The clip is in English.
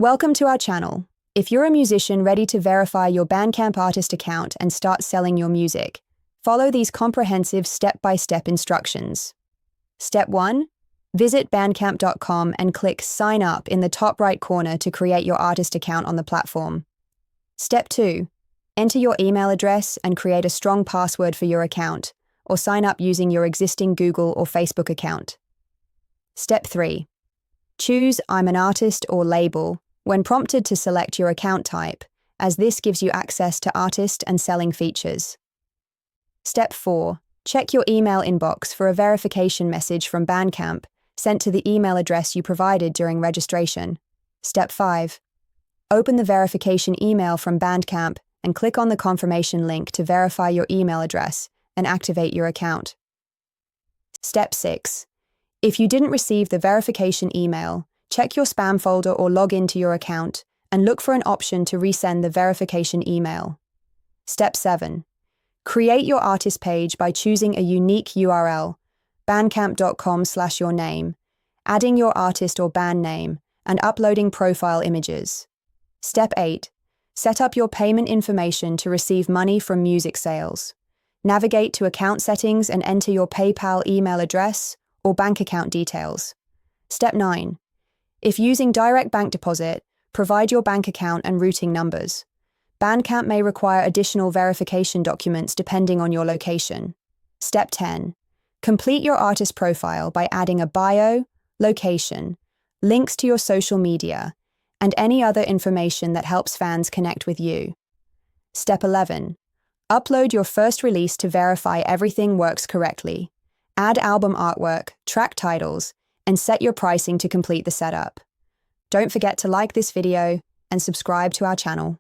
Welcome to our channel. If you're a musician ready to verify your Bandcamp artist account and start selling your music, follow these comprehensive step-by-step instructions. Step 1. Visit bandcamp.com and click Sign Up in the top right corner to create your artist account on the platform. Step 2. Enter your email address and create a strong password for your account, or sign up using your existing Google or Facebook account. Step 3. Choose I'm an artist or label when prompted to select your account type, as this gives you access to artist and selling features. Step 4. Check your email inbox for a verification message from Bandcamp sent to the email address you provided during registration. Step 5. Open the verification email from Bandcamp and click on the confirmation link to verify your email address and activate your account. Step 6. If you didn't receive the verification email, check your spam folder or log into your account and look for an option to resend the verification email. Step 7. Create your artist page by choosing a unique URL, bandcamp.com/your name, adding your artist or band name, and uploading profile images. Step 8. Set up your payment information to receive money from music sales. Navigate to account settings and enter your PayPal email address or bank account details. Step 9. If using direct bank deposit, provide your bank account and routing numbers. Bandcamp may require additional verification documents depending on your location. Step 10. Complete your artist profile by adding a bio, location, links to your social media, and any other information that helps fans connect with you. Step 11. Upload your first release to verify everything works correctly. Add album artwork, track titles, and set your pricing to complete the setup. Don't forget to like this video and subscribe to our channel.